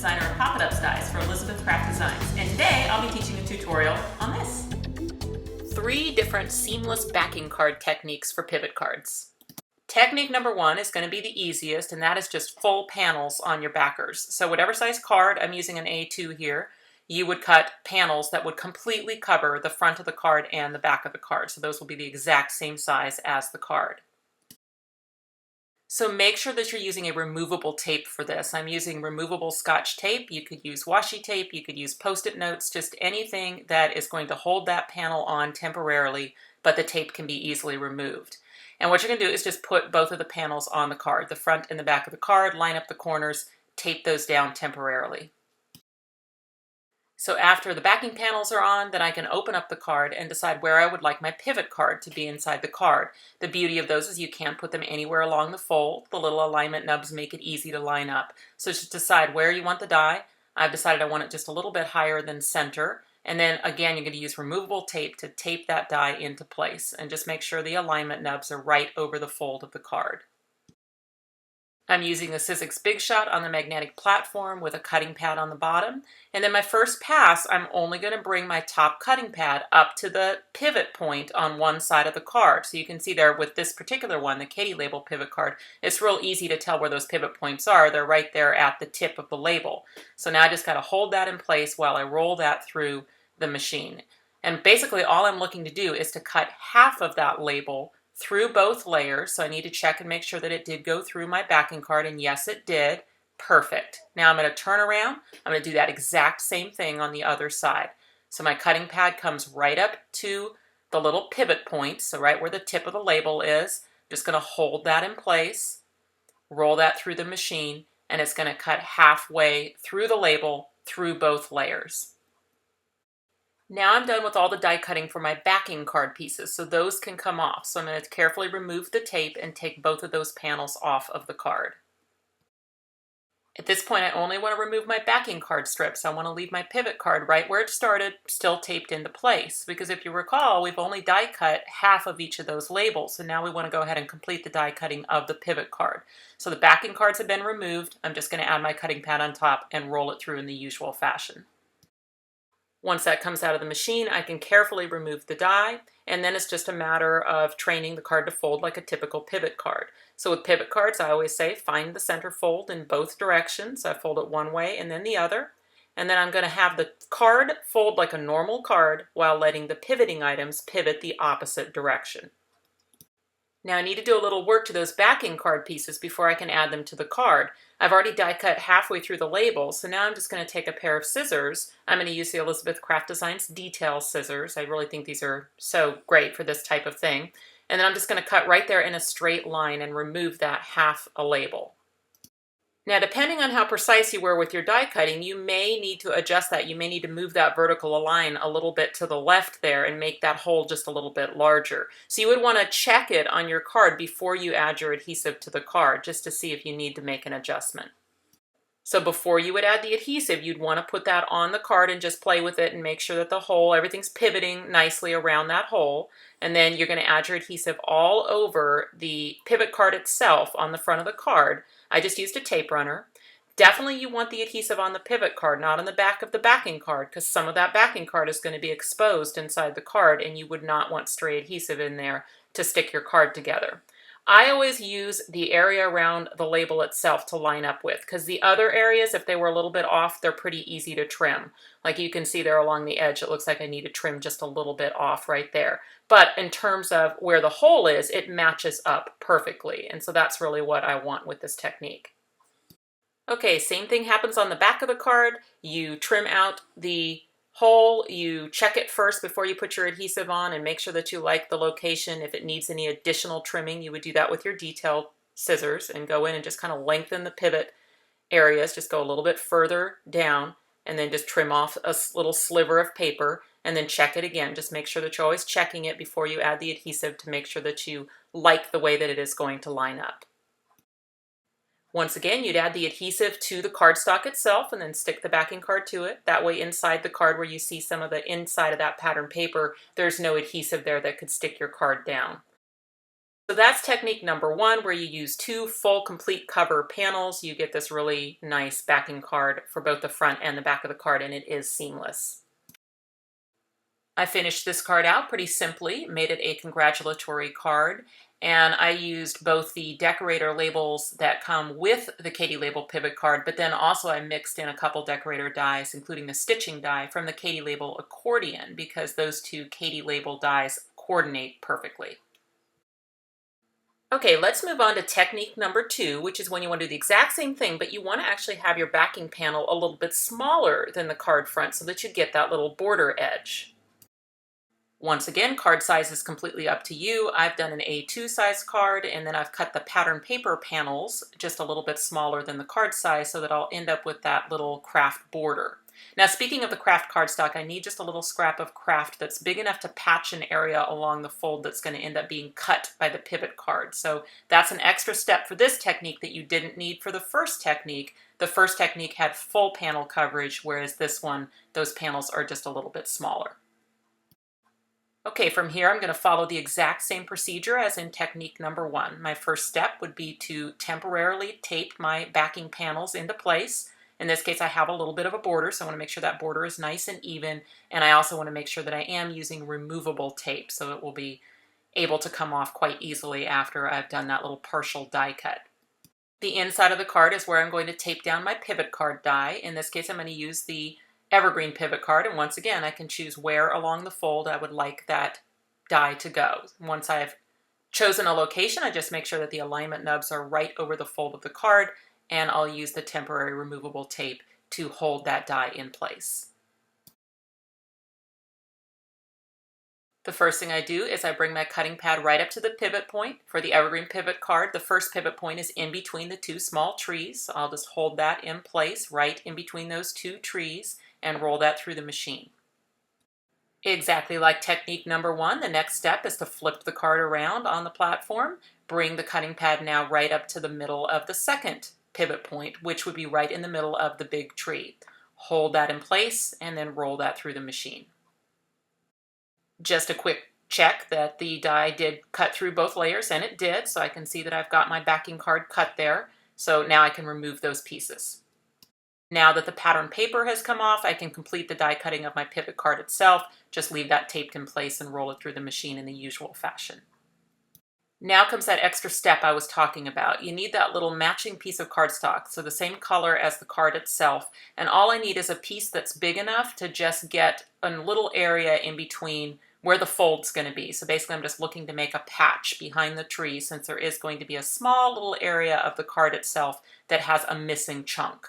designer of Pop-It-Ups dies for Elizabeth Craft Designs, and today I'll be teaching a tutorial on this. 3 different seamless backing card techniques for pivot cards. Technique number 1 is going to be the easiest, and that is just full panels on your backers. So whatever size card, I'm using an A2 here, you would cut panels that would completely cover the front of the card and the back of the card. So those will be the exact same size as the card. So make sure that you're using a removable tape for this. I'm using removable Scotch tape. You could use washi tape, you could use Post-it notes, just anything that is going to hold that panel on temporarily, but the tape can be easily removed. And what you're going to do is just put both of the panels on the card, the front and the back of the card, line up the corners, tape those down temporarily. So after the backing panels are on, then I can open up the card and decide where I would like my pivot card to be inside the card. The beauty of those is you can put them anywhere along the fold. The little alignment nubs make it easy to line up. So just decide where you want the die. I've decided I want it just a little bit higher than center. And then again, you're going to use removable tape to tape that die into place. And just make sure the alignment nubs are right over the fold of the card. I'm using the Sizzix Big Shot on the magnetic platform with a cutting pad on the bottom. And then my first pass, I'm only going to bring my top cutting pad up to the pivot point on one side of the card. So you can see there with this particular one, the Katie label pivot card, it's real easy to tell where those pivot points are. They're right there at the tip of the label. So now I just got to hold that in place while I roll that through the machine. And basically all I'm looking to do is to cut half of that label through both layers. So I need to check and make sure that it did go through my backing card, and yes it did. Perfect. Now I'm going to turn around. I'm going to do that exact same thing on the other side. So my cutting pad comes right up to the little pivot point, so right where the tip of the label is. Just going to hold that in place, roll that through the machine, and it's going to cut halfway through the label through both layers. Now I'm done with all the die cutting for my backing card pieces, so those can come off. So I'm going to carefully remove the tape and take both of those panels off of the card. At this point, I only want to remove my backing card strips. I want to leave my pivot card right where it started, still taped into place. Because if you recall, we've only die cut half of each of those labels. So now we want to go ahead and complete the die cutting of the pivot card. So the backing cards have been removed. I'm just going to add my cutting pad on top and roll it through in the usual fashion. Once that comes out of the machine, I can carefully remove the die, and then it's just a matter of training the card to fold like a typical pivot card. So with pivot cards, I always say find the center fold in both directions. I fold it one way and then the other. And then I'm going to have the card fold like a normal card while letting the pivoting items pivot the opposite direction. Now I need to do a little work to those backing card pieces before I can add them to the card. I've already die cut halfway through the label, so now I'm just going to take a pair of scissors. I'm going to use the Elizabeth Craft Designs detail scissors. I really think these are so great for this type of thing. And then I'm just going to cut right there in a straight line and remove that half a label. Now, depending on how precise you were with your die cutting, you may need to adjust that. You may need to move that vertical line a little bit to the left there and make that hole just a little bit larger. So you would want to check it on your card before you add your adhesive to the card, just to see if you need to make an adjustment. So before you would add the adhesive, you'd want to put that on the card and just play with it and make sure that the hole, everything's pivoting nicely around that hole. And then you're going to add your adhesive all over the pivot card itself on the front of the card. I just used a tape runner. Definitely you want the adhesive on the pivot card, not on the back of the backing card, because some of that backing card is going to be exposed inside the card and you would not want stray adhesive in there to stick your card together. I always use the area around the label itself to line up with, because the other areas, if they were a little bit off, they're pretty easy to trim. Like you can see there along the edge, it looks like I need to trim just a little bit off right there. But in terms of where the hole is, it matches up perfectly. And so that's really what I want with this technique. Okay, same thing happens on the back of the card. You trim out the hole, you check it first before you put your adhesive on and make sure that you like the location. If it needs any additional trimming, you would do that with your detail scissors and go in and just kind of lengthen the pivot areas. Just go a little bit further down and then just trim off a little sliver of paper and then check it again. Just make sure that you're always checking it before you add the adhesive to make sure that you like the way that it is going to line up. Once again, you'd add the adhesive to the cardstock itself and then stick the backing card to it. That way inside the card where you see some of the inside of that pattern paper, there's no adhesive there that could stick your card down. So that's technique number one, where you use two full complete cover panels. You get this really nice backing card for both the front and the back of the card, and it is seamless. I finished this card out pretty simply, made it a congratulatory card, and I used both the decorator labels that come with the Katie Label pivot card, but then also I mixed in a couple decorator dies, including the stitching die from the Katie Label Accordion, because those two Katie Label dies coordinate perfectly. Okay, let's move on to technique number two, which is when you want to do the exact same thing, but you want to actually have your backing panel a little bit smaller than the card front so that you get that little border edge. Once again, card size is completely up to you. I've done an A2 size card, and then I've cut the pattern paper panels just a little bit smaller than the card size so that I'll end up with that little craft border. Now, speaking of the craft cardstock, I need just a little scrap of craft that's big enough to patch an area along the fold that's going to end up being cut by the pivot card. So that's an extra step for this technique that you didn't need for the first technique. The first technique had full panel coverage, whereas this one, those panels are just a little bit smaller. Okay, from here I'm going to follow the exact same procedure as in technique number one. My first step would be to temporarily tape my backing panels into place. In this case, I have a little bit of a border, so I want to make sure that border is nice and even, and I also want to make sure that I am using removable tape, so it will be able to come off quite easily after I've done that little partial die cut. The inside of the card is where I'm going to tape down my pivot card die. In this case, I'm going to use the Evergreen pivot card, and once again I can choose where along the fold I would like that die to go. Once I've chosen a location, I just make sure that the alignment nubs are right over the fold of the card, and I'll use the temporary removable tape to hold that die in place. The first thing I do is I bring my cutting pad right up to the pivot point. For the Evergreen pivot card, the first pivot point is in between the two small trees, so I'll just hold that in place right in between those two trees and roll that through the machine. Exactly like technique number one, the next step is to flip the card around on the platform, bring the cutting pad now right up to the middle of the second pivot point, which would be right in the middle of the big tree. Hold that in place and then roll that through the machine. Just a quick check that the die did cut through both layers, and it did, so I can see that I've got my backing card cut there. So now I can remove those pieces. Now that the pattern paper has come off, I can complete the die cutting of my pivot card itself, just leave that taped in place and roll it through the machine in the usual fashion. Now comes that extra step I was talking about. You need that little matching piece of cardstock, so the same color as the card itself, and all I need is a piece that's big enough to just get a little area in between where the fold's going to be. So basically I'm just looking to make a patch behind the tree since there is going to be a small little area of the card itself that has a missing chunk.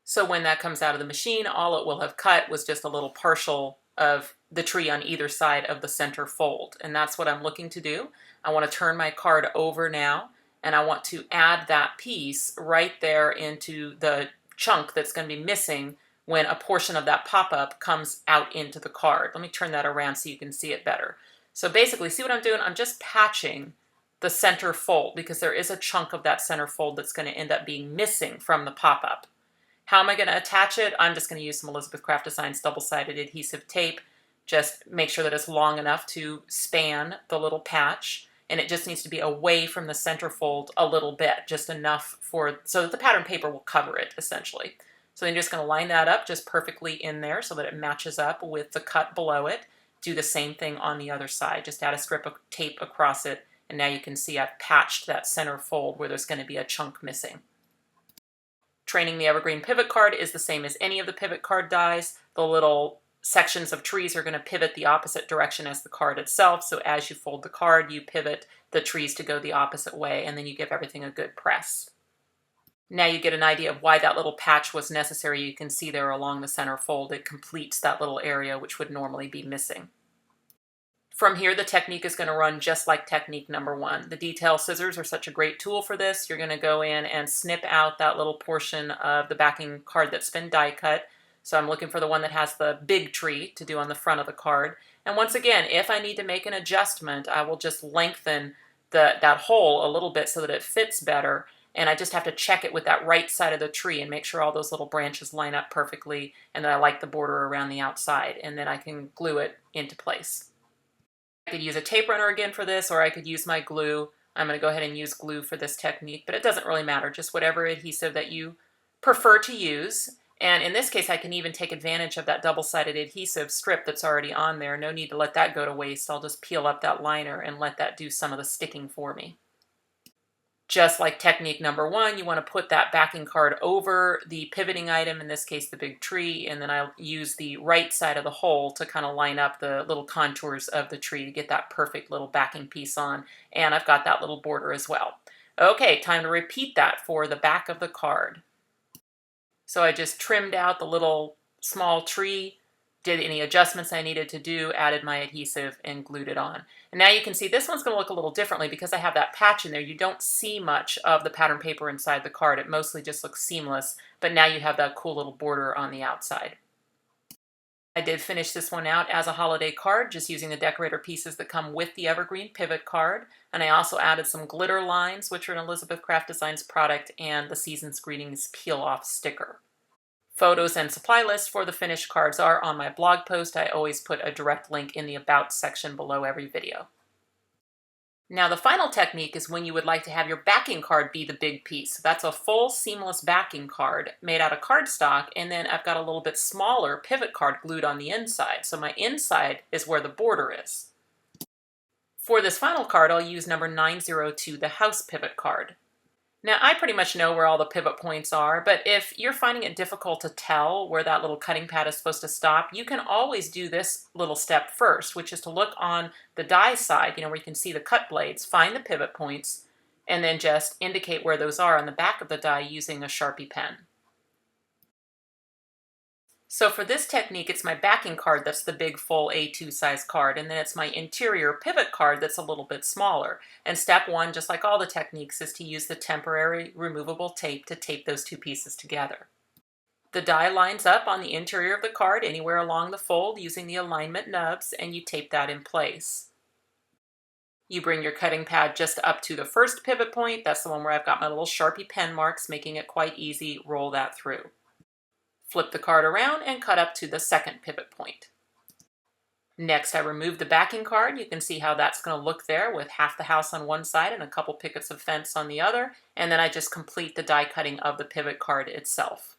So when that comes out of the machine, all it will have cut was just a little partial of the tree on either side of the center fold. And that's what I'm looking to do. I want to turn my card over now, and I want to add that piece right there into the chunk that's going to be missing when a portion of that pop-up comes out into the card. Let me turn that around so you can see it better. So basically, see what I'm doing? I'm just patching the center fold because there is a chunk of that center fold that's going to end up being missing from the pop-up. How am I going to attach it? I'm just going to use some Elizabeth Craft Designs double-sided adhesive tape. Just make sure that it's long enough to span the little patch, and it just needs to be away from the center fold a little bit, just enough so that the pattern paper will cover it, essentially. So then you're just going to line that up just perfectly in there so that it matches up with the cut below it. Do the same thing on the other side. Just add a strip of tape across it, and now you can see I've patched that center fold where there's going to be a chunk missing. Training the Evergreen pivot card is the same as any of the pivot card dies. The little sections of trees are going to pivot the opposite direction as the card itself. So as you fold the card, you pivot the trees to go the opposite way, and then you give everything a good press. Now you get an idea of why that little patch was necessary. You can see there along the center fold, it completes that little area which would normally be missing. From here, the technique is going to run just like technique number one. The detail scissors are such a great tool for this. You're going to go in and snip out that little portion of the backing card that's been die cut. So I'm looking for the one that has the big tree to do on the front of the card. And once again, if I need to make an adjustment, I will just lengthen that hole a little bit so that it fits better. And I just have to check it with that right side of the tree and make sure all those little branches line up perfectly and that I like the border around the outside. And then I can glue it into place. I could use a tape runner again for this, or I could use my glue. I'm going to go ahead and use glue for this technique, but it doesn't really matter, just whatever adhesive that you prefer to use. And in this case, I can even take advantage of that double-sided adhesive strip that's already on there. No need to let that go to waste. I'll just peel up that liner and let that do some of the sticking for me. Just like technique number 1, you want to put that backing card over the pivoting item, in this case the big tree, and then I'll use the right side of the hole to kind of line up the little contours of the tree to get that perfect little backing piece on. And I've got that little border as well. Okay, time to repeat that for the back of the card. So I just trimmed out the little small tree, did any adjustments I needed to do, added my adhesive, and glued it on. And now you can see this one's going to look a little differently because I have that patch in there. You don't see much of the pattern paper inside the card. It mostly just looks seamless, but now you have that cool little border on the outside. I did finish this one out as a holiday card, just using the decorator pieces that come with the Evergreen pivot card. And I also added some glitter lines, which are an Elizabeth Craft Designs product, and the Season's Greetings peel-off sticker. Photos and supply lists for the finished cards are on my blog post. I always put a direct link in the About section below every video. Now the final technique is when you would like to have your backing card be the big piece. That's a full seamless backing card made out of cardstock, and then I've got a little bit smaller pivot card glued on the inside. So my inside is where the border is. For this final card, I'll use number 902, the house pivot card. Now, I pretty much know where all the pivot points are, but if you're finding it difficult to tell where that little cutting pad is supposed to stop, you can always do this little step first, which is to look on the die side, where you can see the cut blades, find the pivot points, and then just indicate where those are on the back of the die using a Sharpie pen. So for this technique, it's my backing card that's the big full A2 size card, and then it's my interior pivot card that's a little bit smaller. And step 1, just like all the techniques, is to use the temporary removable tape to tape those two pieces together. The die lines up on the interior of the card anywhere along the fold using the alignment nubs, and you tape that in place. You bring your cutting pad just up to the first pivot point. That's the one where I've got my little Sharpie pen marks, making it quite easy. Roll that through. Flip the card around and cut up to the second pivot point. Next, I remove the backing card. You can see how that's going to look there with half the house on one side and a couple pickets of fence on the other. And then I just complete the die cutting of the pivot card itself.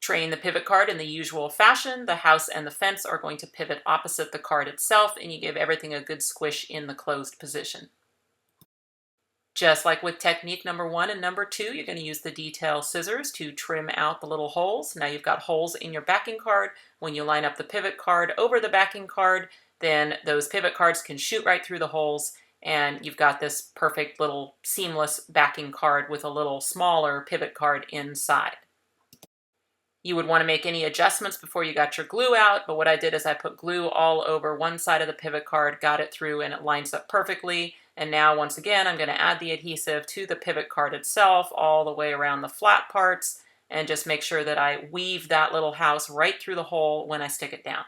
Traying the pivot card in the usual fashion, the house and the fence are going to pivot opposite the card itself, and you give everything a good squish in the closed position. Just like with technique number 1 and number 2, you're going to use the detail scissors to trim out the little holes. Now you've got holes in your backing card. When you line up the pivot card over the backing card, then those pivot cards can shoot right through the holes, and you've got this perfect little seamless backing card with a little smaller pivot card inside. You would want to make any adjustments before you got your glue out, but what I did is I put glue all over one side of the pivot card, got it through, and it lines up perfectly. And now, once again, I'm going to add the adhesive to the pivot card itself, all the way around the flat parts, and just make sure that I weave that little house right through the hole when I stick it down.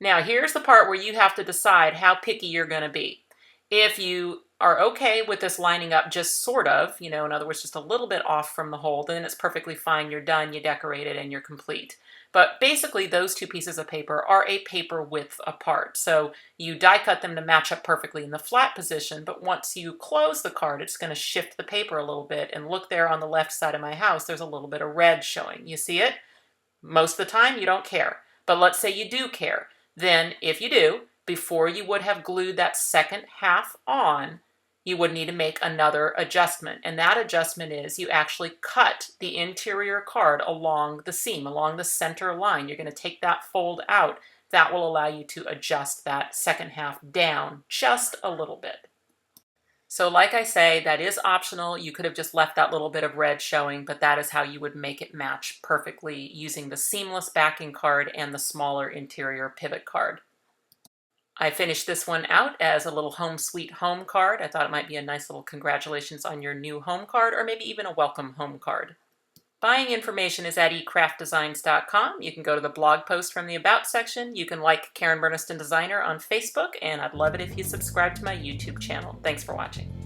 Now, here's the part where you have to decide how picky you're going to be. If you are okay with this lining up just sort of, in other words, just a little bit off from the hole, then it's perfectly fine. You're done, you decorate it, and you're complete. But basically, those two pieces of paper are a paper width apart. So you die cut them to match up perfectly in the flat position, but once you close the card, it's going to shift the paper a little bit. And look there on the left side of my house, there's a little bit of red showing. You see it? Most of the time, you don't care. But let's say you do care. Then, if you do, before you would have glued that second half on, you would need to make another adjustment. And that adjustment is you actually cut the interior card along the seam, along the center line. You're going to take that fold out. That will allow you to adjust that second half down just a little bit. So like I say, that is optional. You could have just left that little bit of red showing, but that is how you would make it match perfectly using the seamless backing card and the smaller interior pivot card. I finished this one out as a little home sweet home card. I thought it might be a nice little congratulations on your new home card, or maybe even a welcome home card. Buying information is at ecraftdesigns.com. You can go to the blog post from the About section. You can like Karen Burniston Designer on Facebook, and I'd love it if you subscribe to my YouTube channel. Thanks for watching.